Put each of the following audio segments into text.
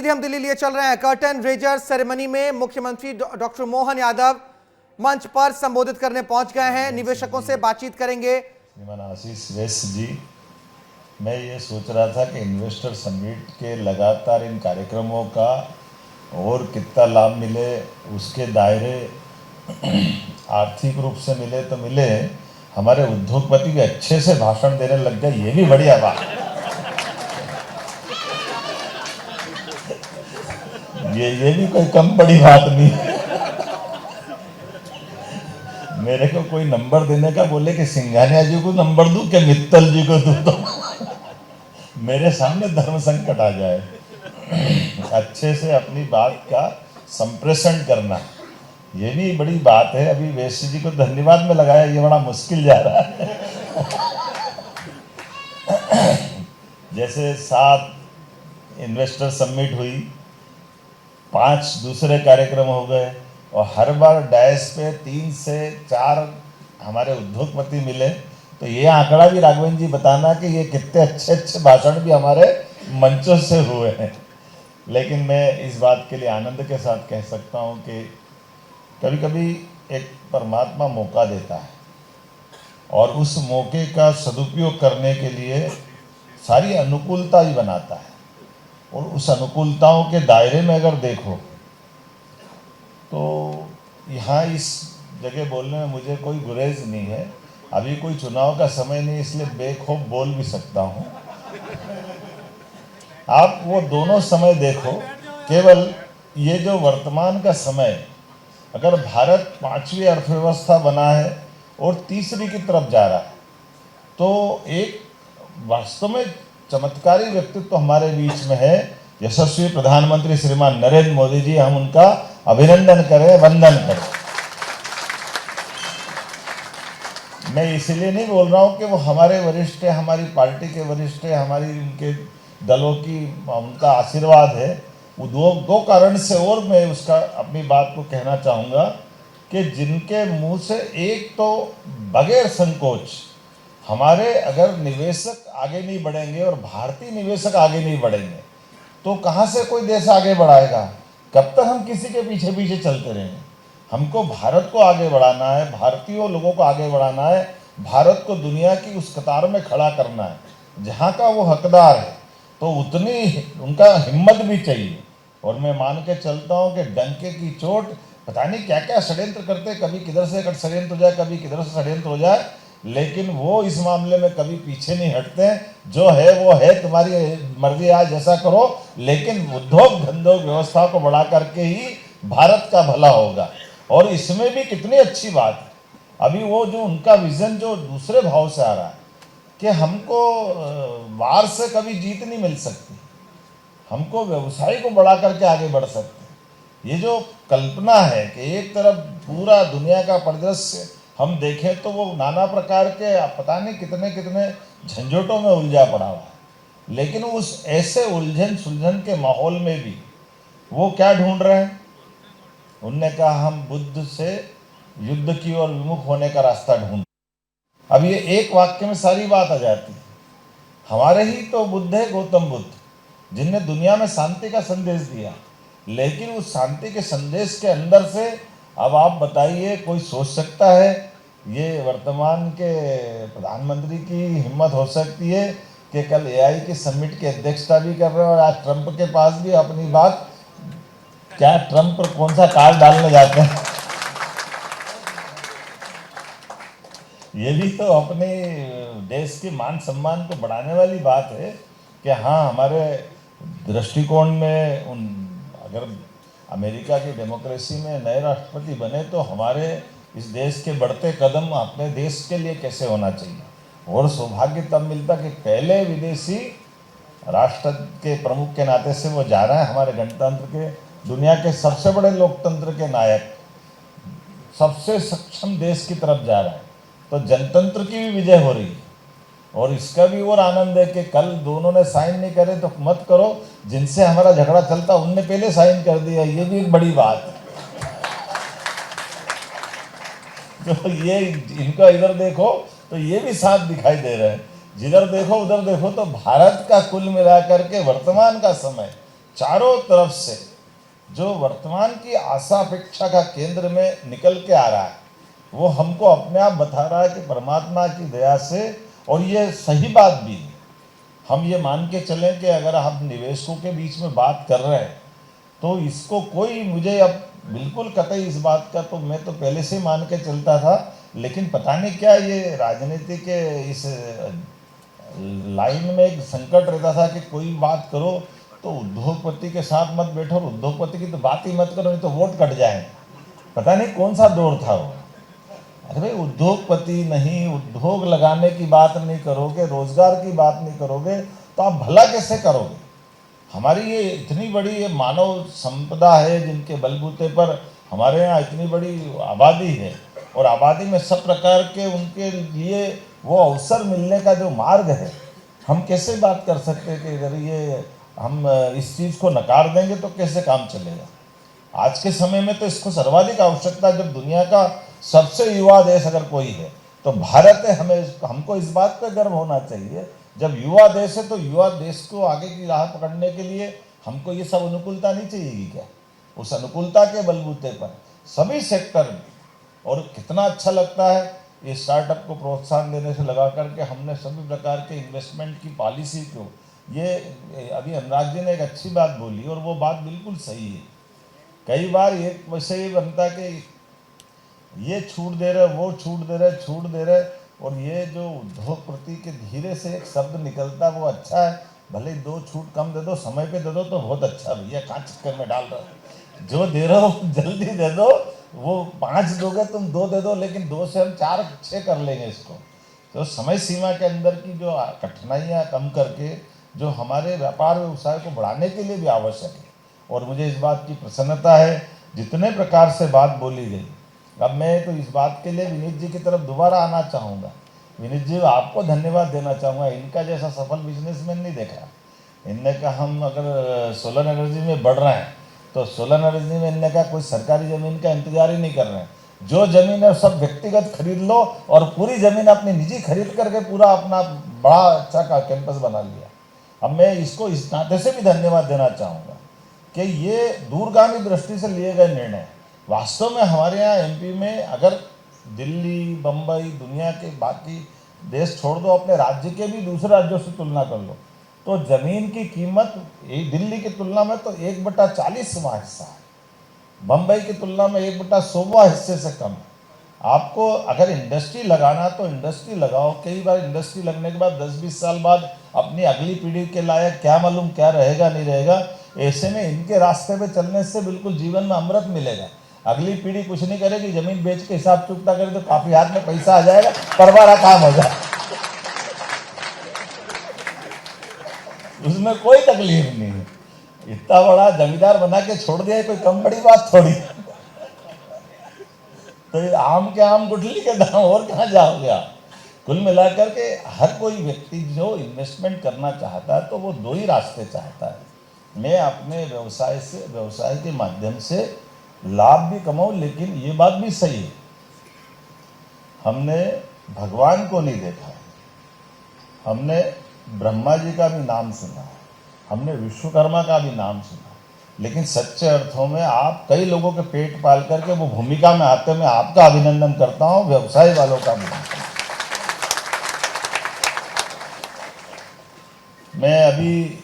सीधे हम दिल्ली लिए चल रहे हैं। कर्टन रेजर सेरेमनी में मुख्यमंत्री डॉक्टर मोहन यादव मंच पर संबोधित करने पहुंच गए हैं। निवेशकों से बातचीत करेंगे। श्रीमान आशीष वैश्य जी, मैं ये सोच रहा था कि इन्वेस्टर समिट के लगातार इन कार्यक्रमों का और कितना लाभ मिले, उसके दायरे आर्थिक रूप से मिले तो मिले, हमारे उद्योगपति भी अच्छे से भाषण देने लग गए, ये भी बढ़िया बात। ये भी कोई कम बड़ी बात नहीं है। मेरे को कोई नंबर देने का बोले कि सिंघानिया जी को नंबर दूं कि मित्तल जी को दूं, तो मेरे सामने धर्म संकट आ जाए। अच्छे से अपनी बात का संप्रेषण करना, ये भी बड़ी बात है। अभी वैश्य जी को धन्यवाद में लगाया, ये बड़ा मुश्किल जा रहा है। जैसे 7 इन्वेस्टर समिट हुई, 5 दूसरे कार्यक्रम हो गए, और हर बार डैश पे 3 से 4 हमारे उद्योगपति मिले। तो ये आंकड़ा भी राघवेंद्र जी बताना कि ये कितने अच्छे अच्छे भाषण भी हमारे मंचों से हुए हैं। लेकिन मैं इस बात के लिए आनंद के साथ कह सकता हूँ कि कभी कभी एक परमात्मा मौका देता है, और उस मौके का सदुपयोग करने के लिए सारी अनुकूलता ही बनाता है। और उस अनुकूलताओं के दायरे में अगर देखो तो यहाँ इस जगह बोलने में मुझे कोई गुरेज नहीं है। अभी कोई चुनाव का समय नहीं, इसलिए बेखौफ बोल भी सकता हूँ। आप वो दोनों समय देखो, केवल ये जो वर्तमान का समय, अगर भारत 5वीं अर्थव्यवस्था बना है और तीसरी की तरफ जा रहा है, तो एक वास्तव में चमत्कारी व्यक्तित्व हमारे बीच में है, यशस्वी प्रधानमंत्री श्रीमान नरेंद्र मोदी जी। हम उनका अभिनंदन करें, वंदन करें। मैं इसलिए नहीं बोल रहा हूं कि वो हमारे वरिष्ठ है, हमारी पार्टी के वरिष्ठ है, हमारी उनके दलों की उनका आशीर्वाद है। वो दो कारण से और मैं उसका अपनी बात को कहना चाहूँगा कि जिनके मुंह से एक तो बगैर संकोच, हमारे अगर निवेशक आगे नहीं बढ़ेंगे और भारतीय निवेशक आगे नहीं बढ़ेंगे तो कहाँ से कोई देश आगे बढ़ाएगा? कब तक हम किसी के पीछे पीछे चलते रहेंगे? हमको भारत को आगे बढ़ाना है, भारतीय लोगों को आगे बढ़ाना है, भारत को दुनिया की उस कतार में खड़ा करना है जहाँ का वो हकदार है। तो उतनी उनका हिम्मत भी चाहिए। और मैं मान के चलता हूँ कि डंके की चोट, पता नहीं क्या क्या षड्यंत्र करते, कभी किधर से षड्यंत्र हो जाए, कभी किधर से षड्यंत्र हो जाए, लेकिन वो इस मामले में कभी पीछे नहीं हटते। जो है वो है, तुम्हारी मर्जी, आज जैसा करो, लेकिन उद्योग धंधों व्यवस्था को बढ़ा करके ही भारत का भला होगा। और इसमें भी कितनी अच्छी बात है, अभी वो जो उनका विजन जो दूसरे भाव से आ रहा है कि हमको वार से कभी जीत नहीं मिल सकती, हमको व्यवसाय को बढ़ा करके आगे बढ़ सकते। ये जो कल्पना है कि एक तरफ पूरा दुनिया का परिदृश्य हम देखें तो वो नाना प्रकार के पता नहीं कितने कितने झंझटों में उलझा पड़ा हुआ है, लेकिन उस ऐसे उलझन सुलझन के माहौल में भी वो क्या ढूंढ रहे हैं? उनने कहा हम बुद्ध से युद्ध की ओर विमुख होने का रास्ता ढूंढ। अब ये एक वाक्य में सारी बात आ जाती है। हमारे ही तो बुद्ध है गौतम बुद्ध, जिनने दुनिया में शांति का संदेश दिया, लेकिन उस शांति के संदेश के अंदर से अब आप बताइए, कोई सोच सकता है ये वर्तमान के प्रधानमंत्री की हिम्मत हो सकती है कि कल एआई के समिट की अध्यक्षता भी कर रहे हैं और आज ट्रंप के पास भी अपनी बात, क्या ट्रंप पर कौन सा कार्ड डालने जाते हैं? ये भी तो अपने देश के मान सम्मान को बढ़ाने वाली बात है कि हाँ, हमारे दृष्टिकोण में अगर अमेरिका की डेमोक्रेसी में नए राष्ट्रपति बने तो हमारे इस देश के बढ़ते कदम अपने देश के लिए कैसे होना चाहिए। और सौभाग्य तब मिलता कि पहले विदेशी राष्ट्र के प्रमुख के नाते से वो जा रहे हैं, हमारे गणतंत्र के, दुनिया के सबसे बड़े लोकतंत्र के नायक, सबसे सक्षम देश की तरफ जा रहे हैं। तो जनतंत्र की भी विजय हो रही है। और इसका भी और आनंद है कि कल दोनों ने साइन नहीं करे तो मत करो, जिनसे हमारा झगड़ा चलता उनने पहले साइन कर दिया, ये भी एक बड़ी बात है। तो ये इनका इधर देखो तो ये भी साथ दिखाई दे रहे हैं, जिधर देखो उधर देखो। तो भारत का कुल मिलाकर के वर्तमान का समय चारों तरफ से जो वर्तमान की आशा अपेक्षा का केंद्र में निकल के आ रहा है, वो हमको अपने आप बता रहा है कि परमात्मा की दया से, और ये सही बात भी है, हम ये मान के चलें कि अगर हम निवेशकों के बीच में बात कर रहे हैं तो इसको कोई, मुझे अब बिल्कुल कतई इस बात का, तो मैं तो पहले से मान के चलता था, लेकिन पता नहीं क्या ये राजनीति के इस लाइन में एक संकट रहता था कि कोई बात करो तो उद्योगपति के साथ मत बैठो, और उद्योगपति की तो बात ही मत करो, नहीं तो वोट कट जाए। पता नहीं कौन सा दौर था वो। अरे भाई, उद्योगपति नहीं, उद्योग लगाने की बात नहीं करोगे, रोजगार की बात नहीं करोगे, तो आप भला कैसे करोगे? हमारी ये इतनी बड़ी ये मानव संपदा है जिनके बलबूते पर हमारे यहाँ इतनी बड़ी आबादी है, और आबादी में सब प्रकार के उनके लिए वो अवसर मिलने का जो मार्ग है, हम कैसे बात कर सकते हैं कि अगर ये हम इस चीज़ को नकार देंगे तो कैसे काम चलेगा? आज के समय में तो इसको सर्वाधिक आवश्यकता है। जब दुनिया का सबसे युवा देश अगर कोई है तो भारत है। हमको इस बात पर गर्व होना चाहिए। जब युवा देश है तो युवा देश को आगे की राह पकड़ने के लिए हमको ये सब अनुकूलता नहीं चाहिए क्या? उस अनुकूलता के बलबूते पर सभी सेक्टर में, और कितना अच्छा लगता है ये स्टार्टअप को प्रोत्साहन देने से लगा करके हमने सभी प्रकार के इन्वेस्टमेंट की पॉलिसी को, ये अभी अनुराग जी ने एक अच्छी बात बोली और वो बात बिल्कुल सही है। कई बार ये वैसे ही बनता कि ये छूट दे रहे, वो छूट दे रहे, छूट दे रहे, और ये जो उद्योगपति के धीरे से एक शब्द निकलता वो अच्छा है, भले 2 छूट कम दे दो, समय पे दे दो तो बहुत अच्छा। भैया कहाँ चक्कर में डाल रहे हो? जो दे रहे हो जल्दी दे दो। वो 5 दोगे तुम, 2 दे दो, लेकिन 2 से हम 4-6 कर लेंगे इसको। तो समय सीमा के अंदर की जो कठिनाइयाँ कम करके जो हमारे व्यापार व्यवसाय को बढ़ाने के लिए भी आवश्यक है। और मुझे इस बात की प्रसन्नता है जितने प्रकार से बात बोली गई। अब मैं तो इस बात के लिए विनीत जी की तरफ दोबारा आना चाहूँगा। विनीत जी, आपको धन्यवाद देना चाहूँगा। इनका जैसा सफल बिजनेसमैन नहीं देखा। इनने कहा हम अगर सोलर एनर्जी में बढ़ रहे हैं तो सोलर एनर्जी में इनने कहा कोई सरकारी ज़मीन का इंतजार ही नहीं कर रहे हैं। जो ज़मीन है सब व्यक्तिगत खरीद लो, और पूरी ज़मीन अपनी निजी खरीद करके पूरा अपना बड़ा अच्छा का कैंपस बना लिया। अब मैं इसको इस नाते से भी धन्यवाद देना चाहूँगा कि ये दूरगामी दृष्टि से लिए गए निर्णय वास्तव में हमारे यहाँ एमपी में, अगर दिल्ली, बम्बई, दुनिया के बाकी देश छोड़ दो, अपने राज्य के भी दूसरे राज्यों से तुलना कर लो तो ज़मीन की कीमत दिल्ली की तुलना में तो 1/40वां हिस्सा है, बम्बई की तुलना में 1/100वां हिस्से से कम है। आपको अगर इंडस्ट्री लगाना तो इंडस्ट्री लगाओ। कई बार इंडस्ट्री लगने के बाद 10-20 साल बाद अपनी अगली पीढ़ी के लायक क्या मालूम क्या रहेगा नहीं रहेगा। ऐसे में इनके रास्ते पे चलने से बिल्कुल जीवन में अमृत मिलेगा। अगली पीढ़ी कुछ नहीं करेगी, जमीन बेच के हिसाब चुकता करे तो काफी हाथ में पैसा आ जाएगा, परवारा काम हो जाए, उसमें कोई तकलीफ नहीं है। इतना बड़ा जमींदार बना के छोड़ दिया, कोई कम बड़ी बात थोड़ी। तो आम के आम गुठली के दाम, और कहाँ जाओगे आप? कुल मिलाकर के हर कोई व्यक्ति जो इन्वेस्टमेंट करना चाहता है तो वो 2 ही रास्ते चाहता है। मैं अपने व्यवसाय के माध्यम से लाभ भी कमाऊं, लेकिन ये बात भी सही है, हमने भगवान को नहीं देखा, हमने ब्रह्मा जी का भी नाम सुना, हमने विश्वकर्मा का भी नाम सुना, लेकिन सच्चे अर्थों में आप कई लोगों के पेट पाल करके वो भूमिका में आते, मैं आपका अभिनंदन करता हूं, व्यवसाय वालों का भी। मैं अभी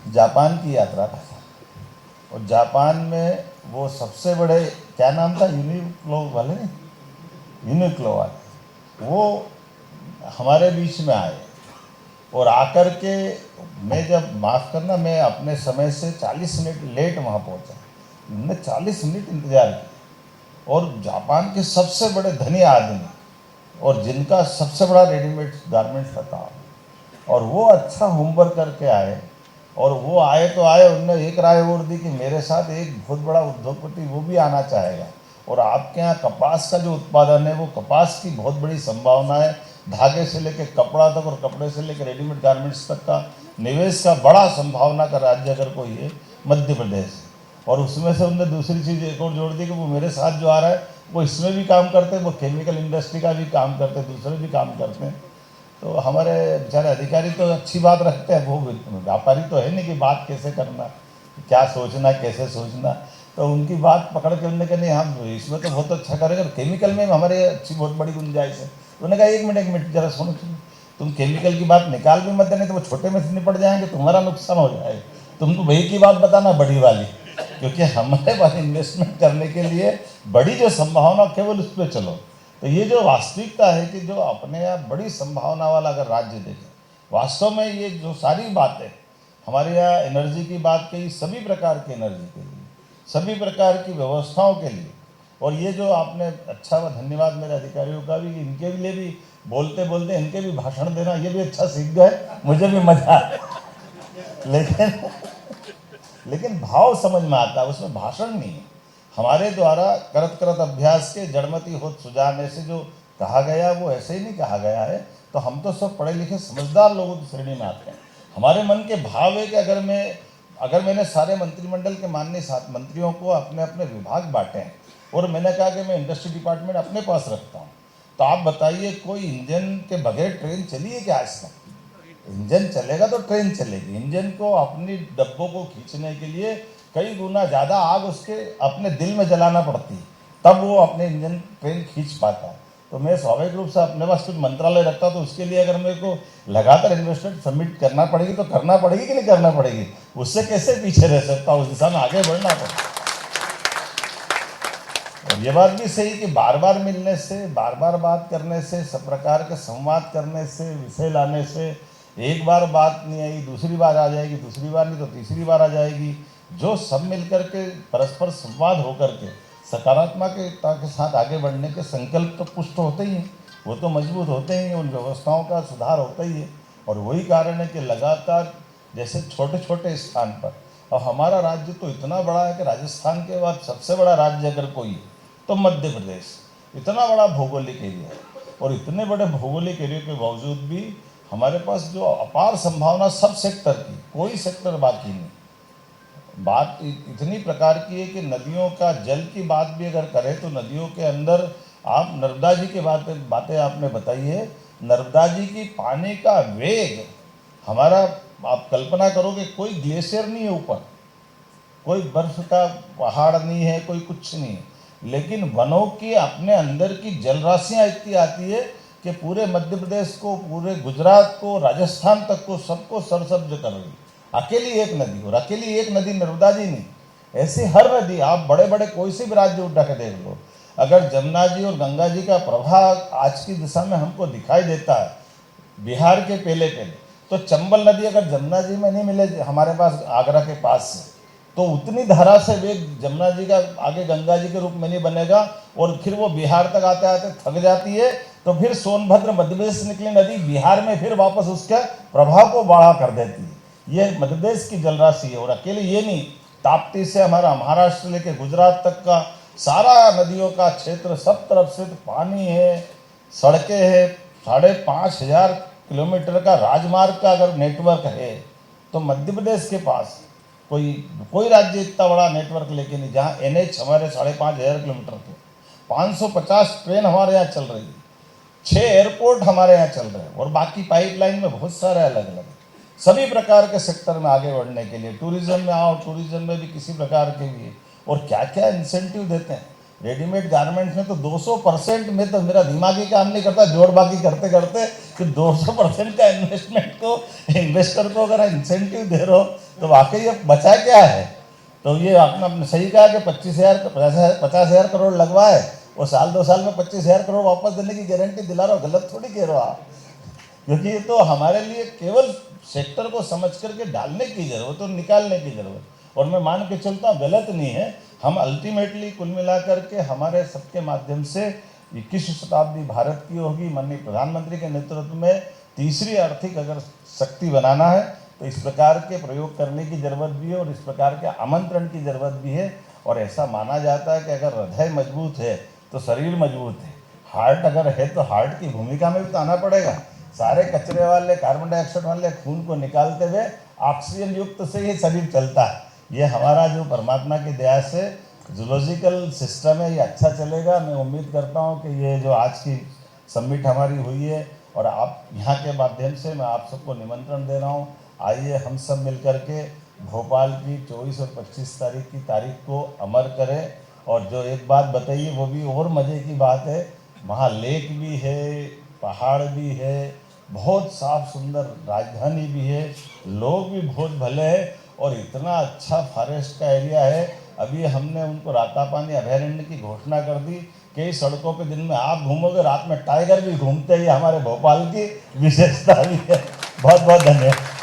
जापान की यात्रा पर था, और जापान में वो सबसे बड़े, क्या नाम था, यूनिक्लो वाले, यूनिक्लो वाले, वो हमारे बीच में आए। और आकर के मैं जब, माफ़ करना, मैं अपने समय से 40 मिनट लेट वहाँ पहुँचा। मैंने 40 मिनट इंतज़ार किया, और जापान के सबसे बड़े धनी आदमी और जिनका सबसे बड़ा रेडीमेड गारमेंट्स का काम, और वो अच्छा होमवर्क करके आए। और वो आए तो आए, उन्होंने एक राय और दी कि मेरे साथ एक बहुत बड़ा उद्योगपति वो भी आना चाहेगा, और आपके यहाँ कपास का जो उत्पादन है वो कपास की बहुत बड़ी संभावना है, धागे से लेकर कपड़ा तक और कपड़े से लेकर रेडीमेड गारमेंट्स तक का निवेश का बड़ा संभावना का राज्य अगर कोई है मध्य प्रदेश। और उसमें से उन्होंने दूसरी चीज़ एक और जोड़ दी कि वो मेरे साथ जो आ रहा है वो इसमें भी काम करते हैं, वो केमिकल इंडस्ट्री का भी काम करते हैं, दूसरे भी काम करते हैं। तो हमारे बेचारे अधिकारी तो अच्छी बात रखते हैं, वो व्यापारी तो है नहीं कि बात कैसे करना, क्या सोचना, कैसे सोचना। तो उनकी बात पकड़ के उन्होंने कहा नहीं हम इसमें तो बहुत अच्छा करेंगे, केमिकल में हमारे अच्छी बहुत बड़ी गुंजाइश है। तो उन्होंने कहा एक मिनट जरा सुनो, तुम केमिकल की बात निकाल भी मत देने तो वो छोटे में से निपट जाएंगे, तुम्हारा नुकसान हो जाएगा। तुम तो वही की बात बताना बड़ी वाली, क्योंकि हमारे पास इन्वेस्टमेंट करने के लिए बड़ी जो संभावना केवल उस पर चलो। तो ये जो वास्तविकता है कि जो अपने आप बड़ी संभावना वाला अगर राज्य देखें, वास्तव में ये जो सारी बातें हमारे यहाँ एनर्जी की बात कही, सभी प्रकार की एनर्जी के लिए, सभी प्रकार की व्यवस्थाओं के लिए, और ये जो आपने अच्छा व धन्यवाद मेरे अधिकारियों का भी, इनके लिए भी बोलते बोलते इनके भी भाषण देना, ये भी अच्छा सीख गए, मुझे भी मजा। लेकिन भाव समझ में आता है, उसमें भाषण नहीं है। हमारे द्वारा करत करत अभ्यास के जड़मति होत सुजाने से जो कहा गया वो ऐसे ही नहीं कहा गया है। तो हम तो सब पढ़े लिखे समझदार लोगों की श्रेणी में आते हैं। हमारे मन के भाव है कि अगर मैंने सारे मंत्रिमंडल के माननीय 7 मंत्रियों को अपने अपने विभाग बांटे हैं और मैंने कहा कि मैं इंडस्ट्री डिपार्टमेंट अपने पास रखता हूँ, तो आप बताइए कोई इंजन के बगैर ट्रेन चली है क्या आज तक? इंजन चलेगा तो ट्रेन चलेगी। इंजन को अपनी डब्बों को खींचने के लिए कई गुना ज़्यादा आग उसके अपने दिल में जलाना पड़ती है, तब वो अपने इंजन ट्रेन खींच पाता है। तो मैं स्वाभाविक रूप से अपने पास कुछ मंत्रालय रखता, तो उसके लिए अगर मेरे को लगातार इन्वेस्टमेंट सबमिट करना पड़ेगी तो करना पड़ेगी कि नहीं करना पड़ेगी? उससे कैसे पीछे रह सकता, उस दिशा में आगे बढ़ना पड़ेगा। और ये बात भी सही कि बार बार मिलने से, बार बार बात करने से, सब प्रकार के संवाद करने से, विषय लाने से, एक बार बात नहीं आई दूसरी बार आ जाएगी, दूसरी बार नहीं तो तीसरी बार आ जाएगी। जो सब मिलकर के परस्पर संवाद होकर के सकारात्मकता के साथ आगे बढ़ने के संकल्प तो पुष्ट होते ही हैं, वो तो मजबूत होते ही हैं, उन व्यवस्थाओं का सुधार होता ही है। और वही कारण है कि लगातार जैसे छोटे छोटे स्थान पर, और हमारा राज्य तो इतना बड़ा है कि राजस्थान के बाद सबसे बड़ा राज्य अगर कोई है तो मध्य प्रदेश। इतना बड़ा भौगोलिक एरिया है, और इतने बड़े भौगोलिक एरिया के बावजूद भी हमारे पास जो अपार संभावना सब सेक्टर की, कोई सेक्टर बाकी नहीं। बात इतनी प्रकार की है कि नदियों का जल की बात भी अगर करें तो नदियों के अंदर आप नर्मदा जी की बातें आपने बताई है। नर्मदा जी की पानी का वेग हमारा, आप कल्पना करोगे कोई ग्लेशियर नहीं है ऊपर, कोई बर्फ का पहाड़ नहीं है, कोई कुछ नहीं है, लेकिन वनों की अपने अंदर की जल राशियाँ इतनी आती है कि पूरे मध्य प्रदेश को, पूरे गुजरात को, राजस्थान तक को, सबको सरसब्ज कर रही। अकेली एक नदी, और अकेली एक नदी नर्मदा जी नहीं, ऐसी हर नदी आप बड़े बड़े कोई से भी राज्य उठा के देख लो, अगर जमुना जी और गंगा जी का प्रभाव आज की दिशा में हमको दिखाई देता है बिहार के पहले तो चंबल नदी अगर जमुना जी में नहीं मिले हमारे पास आगरा के पास से, तो उतनी धारा से वेग जमुना जी का आगे गंगा जी के रूप में नहीं बनेगा, और फिर वो बिहार तक आते आते थक जाती है, तो फिर सोनभद्र मध्य प्रदेश से निकली नदी बिहार में फिर वापस उसके प्रभाव को बढ़ा कर देती है। ये मध्य प्रदेश की जलराशि है। और अकेले ये नहीं, ताप्ती से हमारा महाराष्ट्र लेके गुजरात तक का सारा नदियों का क्षेत्र, सब तरफ से तो पानी है, सड़कें है, 5,500 किलोमीटर का राजमार्ग का अगर नेटवर्क है, तो मध्य प्रदेश के पास कोई राज्य इतना बड़ा नेटवर्क लेके नहीं, जहाँ NH हमारे 5,500 किलोमीटर थे, 550 ट्रेन हमारे यहाँ चल रही है, 6 एयरपोर्ट हमारे यहाँ चल रहे हैं, और बाकी पाइपलाइन में बहुत सारे अलग अलग सभी प्रकार के सेक्टर में आगे बढ़ने के लिए। टूरिज्म में आओ, टूरिज्म में भी किसी प्रकार के भी, और क्या क्या इंसेंटिव देते हैं। रेडीमेड गारमेंट्स में तो 200% में तो मेरा दिमाग ही काम नहीं करता, जोड़ बाकी करते करते कि 200% का इन्वेस्टमेंट को, इन्वेस्टर को अगर इंसेंटिव दे रहे हो तो वाकई अब बचा क्या है। तो ये आपने सही कहा कि 50,000 करोड़ लगवाए और साल 2 साल में 25,000 करोड़ वापस देने की गारंटी दिला रहे हो, गलत थोड़ी कह रहे हो आप। क्योंकि ये तो हमारे लिए केवल सेक्टर को समझ करके डालने की जरूरत और निकालने की जरूरत, और मैं मान के चलता हूँ गलत नहीं है। हम अल्टीमेटली कुल मिलाकर के हमारे सबके माध्यम से 21वीं शताब्दी भारत की होगी। माननीय प्रधानमंत्री के नेतृत्व में तीसरी आर्थिक अगर शक्ति बनाना है तो इस प्रकार के प्रयोग करने की जरूरत भी है, और इस प्रकार के आमंत्रण की जरूरत भी है। और ऐसा माना जाता है कि अगर हृदय मजबूत है तो शरीर मजबूत है, हार्ट अगर है तो हार्ट की भूमिका में भी तो आना पड़ेगा। सारे कचरे वाले, कार्बन डाइऑक्साइड वाले खून को निकालते हुए ऑक्सीजन युक्त से ये शरीर चलता है। ये हमारा जो परमात्मा की दया से जूलॉजिकल सिस्टम है, ये अच्छा चलेगा। मैं उम्मीद करता हूँ कि ये जो आज की समिट हमारी हुई है, और आप यहाँ के माध्यम से मैं आप सबको निमंत्रण दे रहा हूँ, आइए हम सब मिलकर के भोपाल की 24 और 25 तारीख की तारीख को अमर करें। और जो एक बात बताइए वो भी और मज़े की बात है, वहाँ लेक भी है, पहाड़ भी है, बहुत साफ सुंदर राजधानी भी है, लोग भी बहुत भले हैं और इतना अच्छा फॉरेस्ट का एरिया है। अभी हमने उनको रातापानी अभयारण्य की घोषणा कर दी कि इस सड़कों पे दिन में आप घूमोगे, रात में टाइगर भी घूमते ही हमारे भोपाल की विशेषता भी है। बहुत बहुत धन्यवाद।